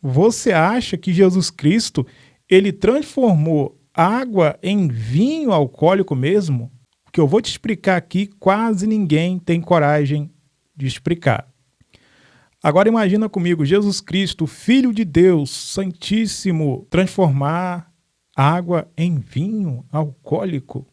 Você acha que Jesus Cristo, ele transformou água em vinho alcoólico mesmo? O que eu vou te explicar aqui, quase ninguém tem coragem de explicar. Agora imagina comigo, Jesus Cristo, Filho de Deus, Santíssimo, transformar água em vinho alcoólico.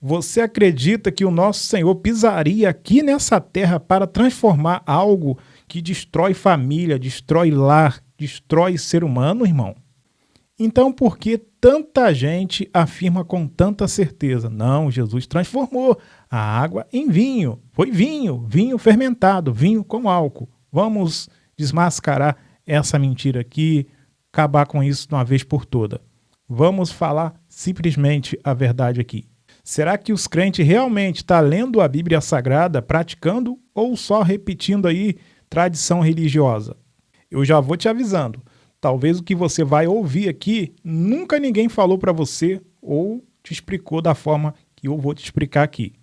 Você acredita que o nosso Senhor pisaria aqui nessa terra para transformar algo que destrói família, destrói lar, destrói ser humano, irmão? Então, por que tanta gente afirma com tanta certeza? Não, Jesus transformou a água em vinho. Foi vinho, vinho fermentado, vinho com álcool. Vamos desmascarar essa mentira aqui, acabar com isso de uma vez por toda. Vamos falar simplesmente a verdade aqui. Será que os crentes realmente estão lendo a Bíblia Sagrada, praticando ou só repetindo aí tradição religiosa? Eu já vou te avisando. Talvez o que você vai ouvir aqui, nunca ninguém falou para você ou te explicou da forma que eu vou te explicar aqui.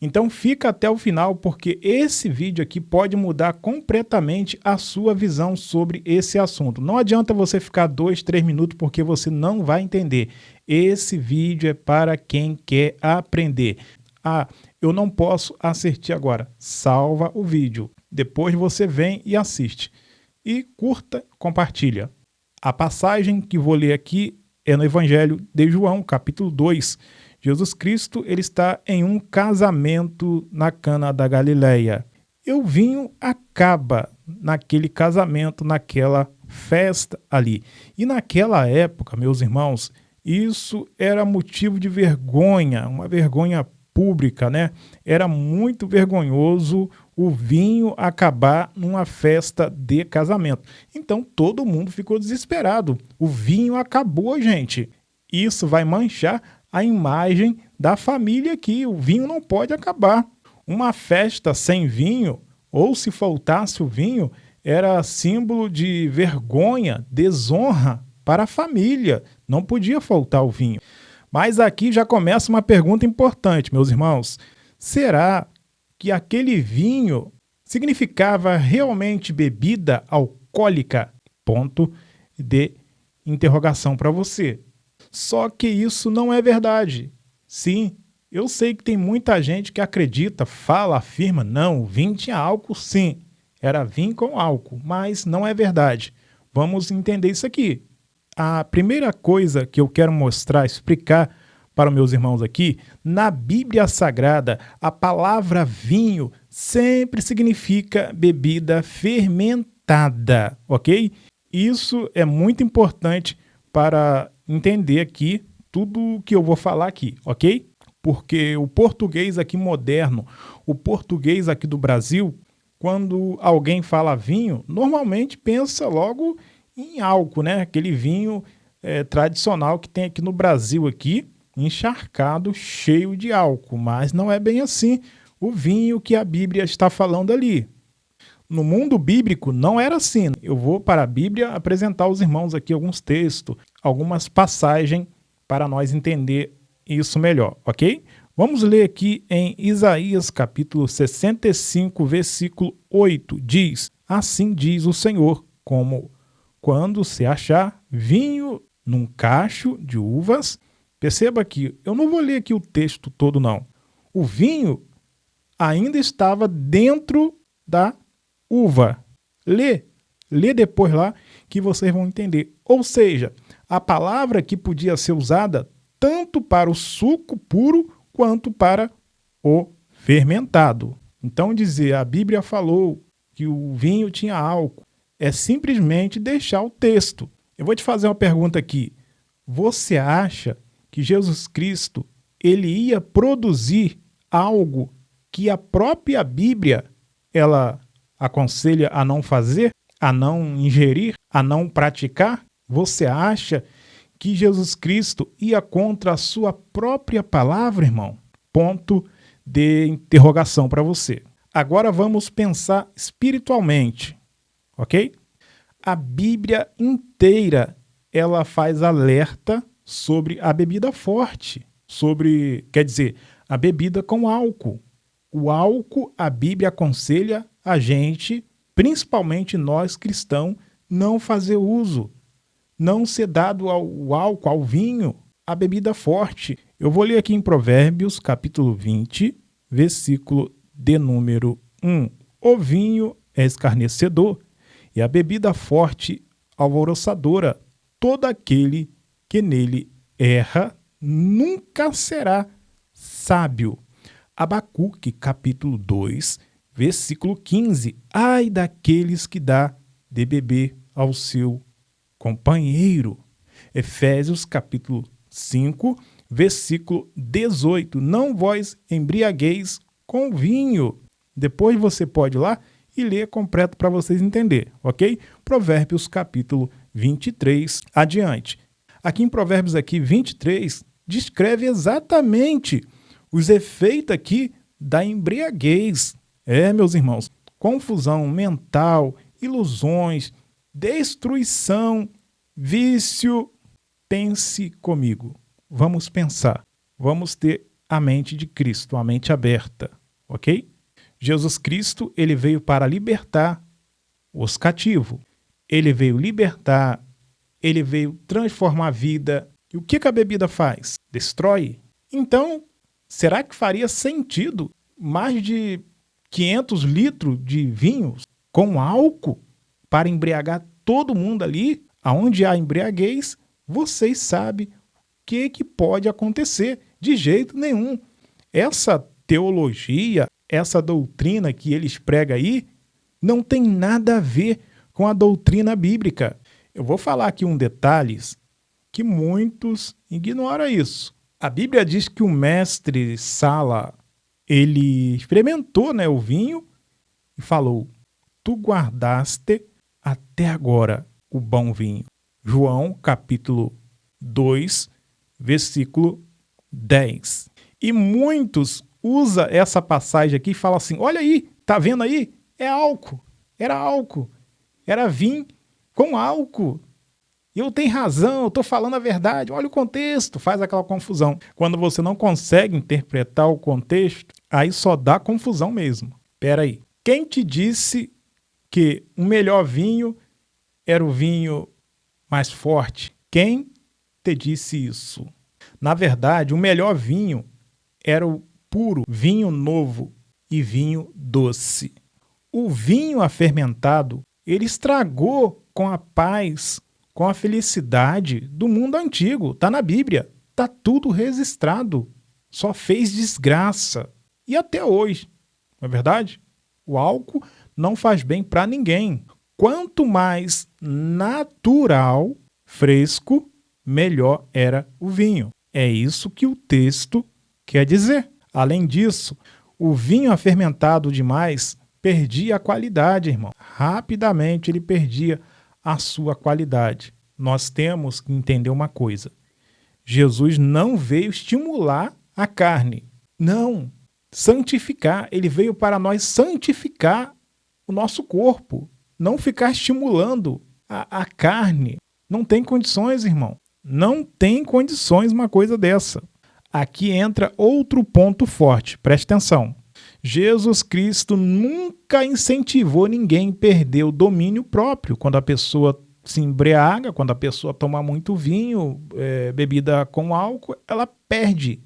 Então fica até o final, porque esse vídeo aqui pode mudar completamente a sua visão sobre esse assunto. Não adianta você ficar 2, 3 minutos, porque você não vai entender. Esse vídeo é para quem quer aprender. Ah, eu não posso assistir agora. Salva o vídeo. Depois você vem e assiste. E curta, compartilha. A passagem que vou ler aqui é no Evangelho de João, capítulo 2. Jesus Cristo ele está em um casamento na Cana da Galileia. E o vinho acaba naquele casamento, naquela festa ali. E naquela época, meus irmãos, isso era motivo de vergonha, uma vergonha pública, né? Era muito vergonhoso o vinho acabar numa festa de casamento. Então todo mundo ficou desesperado. O vinho acabou, gente. Isso vai manchar a imagem da família aqui. O vinho não pode acabar. Uma festa sem vinho, ou se faltasse o vinho, era símbolo de vergonha, desonra para a família. Não podia faltar o vinho. Mas aqui já começa uma pergunta importante, meus irmãos. Será que aquele vinho significava realmente bebida alcoólica? Ponto de interrogação para você. Só que isso não é verdade. Sim, eu sei que tem muita gente que acredita, fala, afirma, não, o vinho tinha álcool sim, era vinho com álcool, mas não é verdade. Vamos entender isso aqui. A primeira coisa que eu quero mostrar, explicar para meus irmãos aqui, na Bíblia Sagrada, a palavra vinho sempre significa bebida fermentada, ok? Isso é muito importante para entender aqui tudo o que eu vou falar aqui, ok? Porque o português aqui moderno, o português aqui do Brasil, quando alguém fala vinho, normalmente pensa logo em álcool, né? Aquele vinho tradicional que tem aqui no Brasil, aqui, encharcado, cheio de álcool. Mas não é bem assim o vinho que a Bíblia está falando ali. No mundo bíblico não era assim. Eu vou para a Bíblia apresentar aos irmãos aqui alguns textos, algumas passagens para nós entender isso melhor, ok? Vamos ler aqui em Isaías capítulo 65, versículo 8. Diz, assim diz o Senhor, como quando se achar vinho num cacho de uvas. Perceba aqui, eu não vou ler aqui o texto todo não. O vinho ainda estava dentro da uva. Lê depois lá que vocês vão entender. Ou seja, a palavra que podia ser usada tanto para o suco puro quanto para o fermentado. Então dizer a Bíblia falou que o vinho tinha álcool é simplesmente deixar o texto. Eu vou te fazer uma pergunta aqui. Você acha que Jesus Cristo ele ia produzir algo que a própria Bíblia ela aconselha a não fazer, a não ingerir, a não praticar? Você acha que Jesus Cristo ia contra a sua própria palavra, irmão? Ponto de interrogação para você. Agora vamos pensar espiritualmente, ok? A Bíblia inteira ela faz alerta sobre a bebida forte, a bebida com álcool. O álcool, a Bíblia aconselha a gente, principalmente nós cristãos, não fazer uso, não ser dado ao álcool, ao vinho, à bebida forte. Eu vou ler aqui em Provérbios, capítulo 20, versículo de número 1. O vinho é escarnecedor e a bebida forte alvoroçadora. Todo aquele que nele erra nunca será sábio. Abacuque, capítulo 2, versículo 15. Ai daqueles que dá de beber ao seu companheiro. Efésios, capítulo 5, versículo 18. Não vos embriagueis com vinho. Depois você pode ir lá e ler completo para vocês entenderem, ok? Provérbios, capítulo 23, adiante. Aqui em Provérbios 23, descreve exatamente os efeitos aqui da embriaguez. Meus irmãos, confusão mental, ilusões, destruição, vício. Pense comigo. Vamos pensar. Vamos ter a mente de Cristo, a mente aberta, ok? Jesus Cristo, ele veio para libertar os cativos. Ele veio libertar, ele veio transformar a vida. E o que a bebida faz? Destrói. Então, será que faria sentido mais de 500 litros de vinhos com álcool para embriagar todo mundo ali? Aonde há embriaguez, vocês sabem o que pode acontecer. De jeito nenhum. Essa teologia, essa doutrina que eles pregam aí, não tem nada a ver com a doutrina bíblica. Eu vou falar aqui um detalhe que muitos ignoram isso. A Bíblia diz que o mestre Sala, ele experimentou, o vinho e falou: tu guardaste até agora o bom vinho. João, capítulo 2, versículo 10. E muitos usam essa passagem aqui e falam assim: olha aí, tá vendo aí? É álcool. Era álcool. Era vinho com álcool. Eu tenho razão, eu estou falando a verdade. Olha o contexto, faz aquela confusão. Quando você não consegue interpretar o contexto, aí só dá confusão mesmo. Espera aí. Quem te disse que o melhor vinho era o vinho mais forte? Quem te disse isso? Na verdade, o melhor vinho era o puro vinho novo e vinho doce. O vinho afermentado, ele estragou com a paz, com a felicidade do mundo antigo. Está na Bíblia. Está tudo registrado. Só fez desgraça. E até hoje, não é verdade? O álcool não faz bem para ninguém. Quanto mais natural, fresco, melhor era o vinho. É isso que o texto quer dizer. Além disso, o vinho afermentado demais perdia a qualidade, irmão. Rapidamente ele perdia a sua qualidade. Nós temos que entender uma coisa. Jesus não veio estimular a carne. Não. Santificar. Ele veio para nós santificar o nosso corpo. Não ficar estimulando a carne. Não tem condições, irmão. Não tem condições uma coisa dessa. Aqui entra outro ponto forte. Preste atenção. Jesus Cristo nunca incentivou ninguém a perder o domínio próprio. Quando a pessoa se embriaga, quando a pessoa toma muito vinho, bebida com álcool, ela perde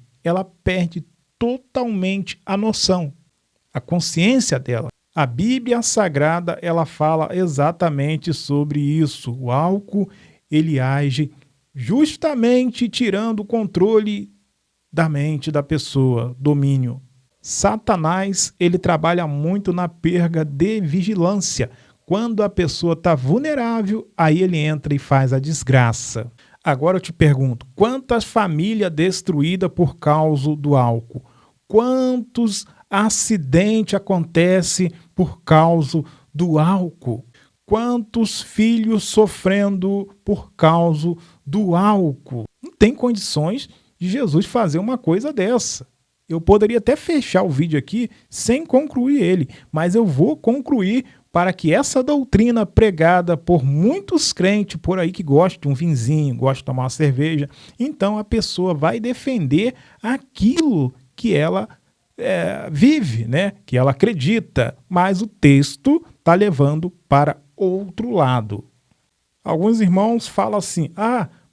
totalmente a noção, a consciência dela. A Bíblia Sagrada, ela fala exatamente sobre isso. O álcool, ele age justamente tirando o controle da mente da pessoa, domínio. Satanás, ele trabalha muito na perda de vigilância. Quando a pessoa está vulnerável, aí ele entra e faz a desgraça. Agora eu te pergunto, quantas famílias destruídas por causa do álcool? Quantos acidentes acontecem por causa do álcool? Quantos filhos sofrendo por causa do álcool? Não tem condições de Jesus fazer uma coisa dessa. Eu poderia até fechar o vídeo aqui sem concluir ele, mas eu vou concluir para que essa doutrina pregada por muitos crentes por aí que gostam de um vinzinho, gostam de tomar uma cerveja, então a pessoa vai defender aquilo que ela vive, que ela acredita, mas o texto está levando para outro lado. Alguns irmãos falam assim,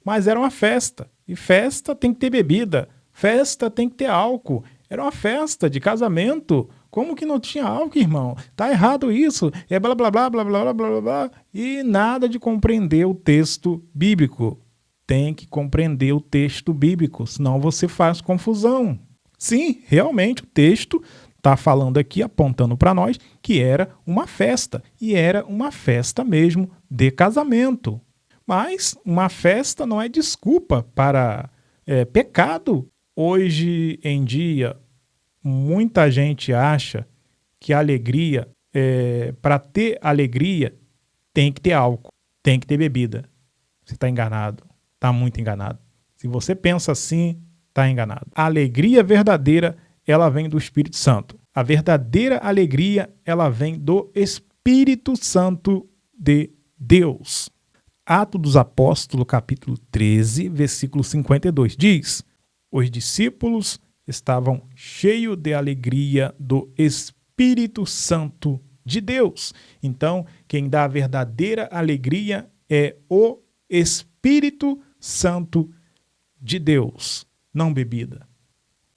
mas era uma festa, e festa tem que ter bebida, festa tem que ter álcool, era uma festa de casamento, como que não tinha álcool, irmão? Tá errado isso, é blá blá blá blá blá blá blá blá, e nada de compreender o texto bíblico. Tem que compreender o texto bíblico, senão você faz confusão. Sim, realmente o texto está falando aqui, apontando para nós, que era uma festa, e era uma festa mesmo de casamento. Mas uma festa não é desculpa para pecado. Hoje em dia, muita gente acha que a alegria, para ter alegria, tem que ter álcool, tem que ter bebida. Você está enganado, está muito enganado. Se você pensa assim, está enganado. A alegria verdadeira, ela vem do Espírito Santo. A verdadeira alegria, ela vem do Espírito Santo de Deus. Atos dos Apóstolos, capítulo 13, versículo 52, diz: os discípulos estavam cheios de alegria do Espírito Santo de Deus. Então, quem dá a verdadeira alegria é o Espírito Santo de Deus, não bebida.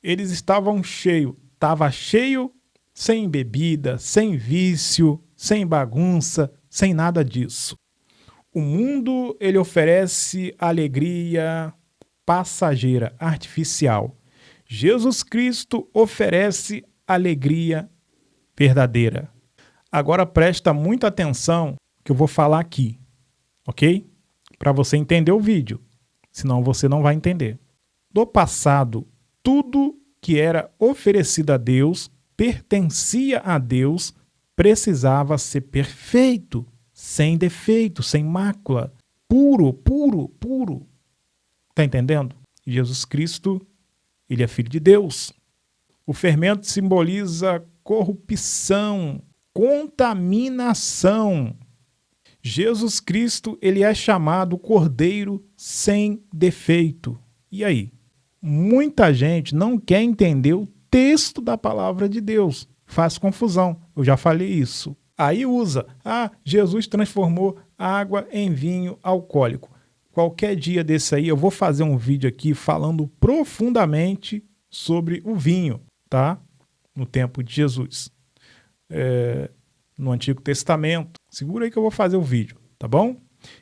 Eles estavam cheios, estava cheio sem bebida, sem vício, sem bagunça, sem nada disso. O mundo, ele oferece alegria passageira, artificial. Jesus Cristo oferece alegria verdadeira. Agora presta muita atenção que eu vou falar aqui, ok? Para você entender o vídeo, senão você não vai entender. Do passado, tudo que era oferecido a Deus, pertencia a Deus, precisava ser perfeito, sem defeito, sem mácula, puro, puro, puro. Está entendendo? Jesus Cristo, ele é filho de Deus. O fermento simboliza corrupção, contaminação. Jesus Cristo, ele é chamado Cordeiro sem defeito. E aí? Muita gente não quer entender o texto da palavra de Deus. Faz confusão. Eu já falei isso. Aí usa, Jesus transformou água em vinho alcoólico. Qualquer dia desse aí eu vou fazer um vídeo aqui falando profundamente sobre o vinho, tá? No tempo de Jesus. No Antigo Testamento. Segura aí que eu vou fazer o vídeo, tá bom?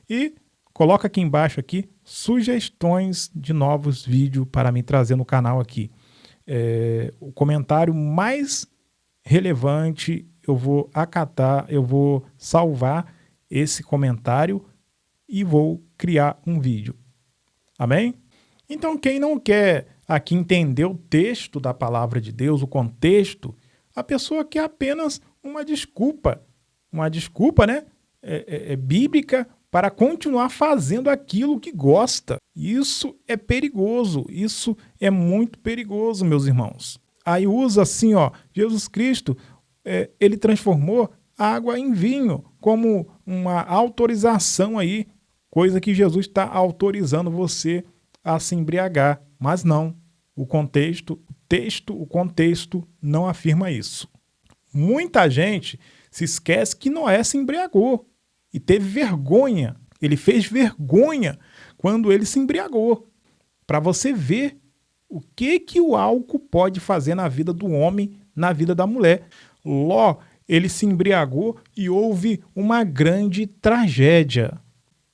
E coloca aqui embaixo aqui sugestões de novos vídeos para me trazer no canal aqui. O comentário mais relevante eu vou acatar, eu vou salvar esse comentário e vou criar um vídeo. Amém? Então quem não quer aqui entender o texto da palavra de Deus, o contexto, a pessoa quer apenas uma desculpa, né? Bíblica para continuar fazendo aquilo que gosta. Isso é perigoso, isso é muito perigoso, meus irmãos. Aí usa assim, Jesus Cristo, ele transformou água em vinho, como uma autorização aí, coisa que Jesus está autorizando você a se embriagar. Mas não, o contexto não afirma isso. Muita gente se esquece que Noé se embriagou e teve vergonha. Ele fez vergonha quando ele se embriagou. Para você ver o que o álcool pode fazer na vida do homem, na vida da mulher. Ló, ele se embriagou e houve uma grande tragédia.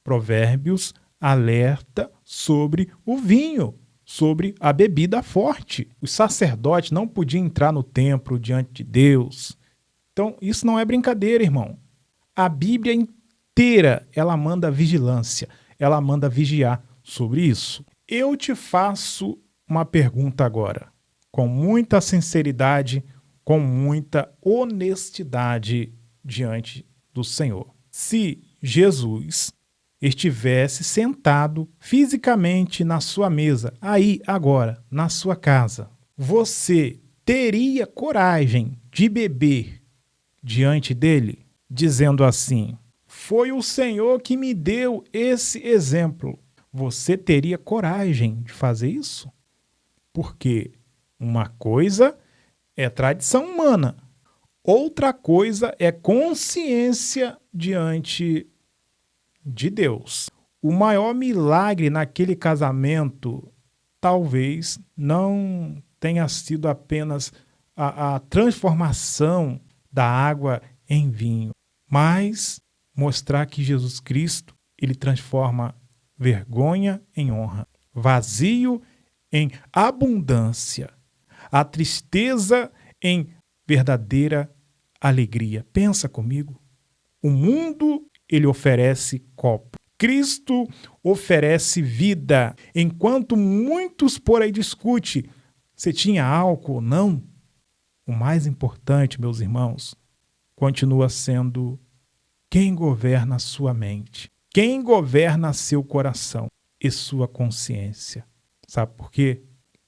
Provérbios alerta sobre o vinho, sobre a bebida forte. Os sacerdotes não podiam entrar no templo diante de Deus. Então, isso não é brincadeira, irmão. A Bíblia inteira, ela manda vigilância, ela manda vigiar sobre isso. Eu te faço uma pergunta agora, com muita sinceridade, com muita honestidade diante do Senhor. Se Jesus estivesse sentado fisicamente na sua mesa, aí, agora, na sua casa, você teria coragem de beber diante dele, dizendo assim: foi o Senhor que me deu esse exemplo? Você teria coragem de fazer isso? Porque uma coisa é tradição humana, outra coisa é consciência diante de Deus. O maior milagre naquele casamento talvez não tenha sido apenas a transformação da água em vinho, mas mostrar que Jesus Cristo, ele transforma vergonha em honra, vazio em abundância, a tristeza em verdadeira alegria. Pensa comigo. O mundo, ele oferece copo. Cristo oferece vida. Enquanto muitos por aí discutem se tinha álcool ou não, o mais importante, meus irmãos, continua sendo quem governa a sua mente, quem governa seu coração e sua consciência. Sabe por quê?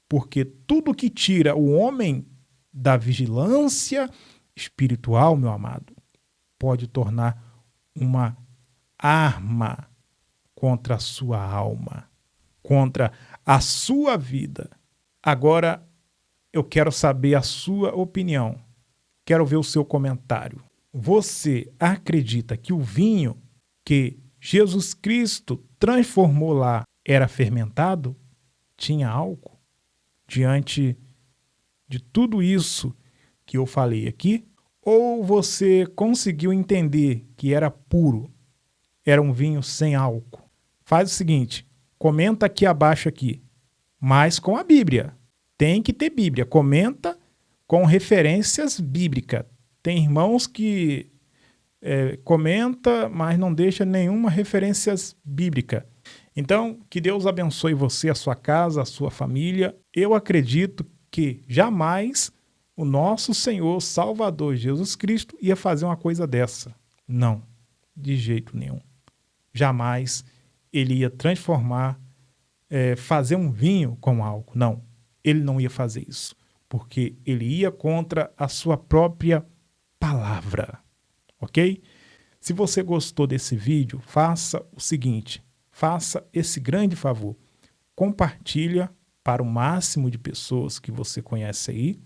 Porque tudo que tira o homem da vigilância espiritual, meu amado, pode tornar uma arma contra a sua alma, contra a sua vida. Agora, eu quero saber a sua opinião. Quero ver o seu comentário. Você acredita que o vinho que Jesus Cristo transformou lá era fermentado? Tinha álcool? Diante de tudo isso que eu falei aqui? Ou você conseguiu entender que era puro, era um vinho sem álcool? Faz o seguinte, comenta aqui abaixo aqui, mas com a Bíblia. Tem que ter Bíblia. Comenta com referências bíblicas. Tem irmãos que comenta, mas não deixa nenhuma referência bíblica. Então, que Deus abençoe você, a sua casa, a sua família. Eu acredito que jamais o nosso Senhor Salvador Jesus Cristo ia fazer uma coisa dessa. Não, de jeito nenhum. Jamais ele ia transformar, fazer um vinho com álcool. Não, ele não ia fazer isso, porque ele ia contra a sua própria palavra, ok? Se você gostou desse vídeo, faça o seguinte, faça esse grande favor, compartilha para o máximo de pessoas que você conhece aí,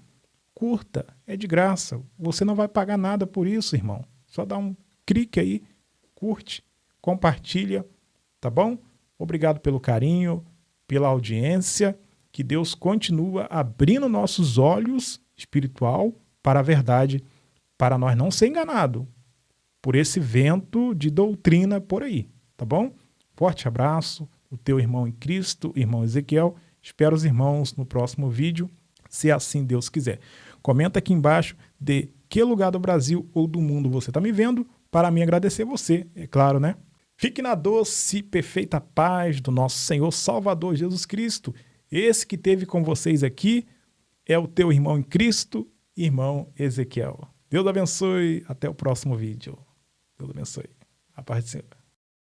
curta, é de graça, você não vai pagar nada por isso, irmão, só dá um clique aí, curte, compartilha, tá bom? Obrigado pelo carinho, pela audiência, que Deus continua abrindo nossos olhos espiritual para a verdade, para nós não ser enganados por esse vento de doutrina por aí, tá bom? Forte abraço, o teu irmão em Cristo, irmão Ezequiel. Espero os irmãos no próximo vídeo, se assim Deus quiser. Comenta aqui embaixo de que lugar do Brasil ou do mundo você está me vendo, para mim agradecer você, é claro, né? Fique na doce e perfeita paz do nosso Senhor Salvador Jesus Cristo. Esse que esteve com vocês aqui é o teu irmão em Cristo, irmão Ezequiel. Deus abençoe, até o próximo vídeo. Deus abençoe. A paz do Senhor.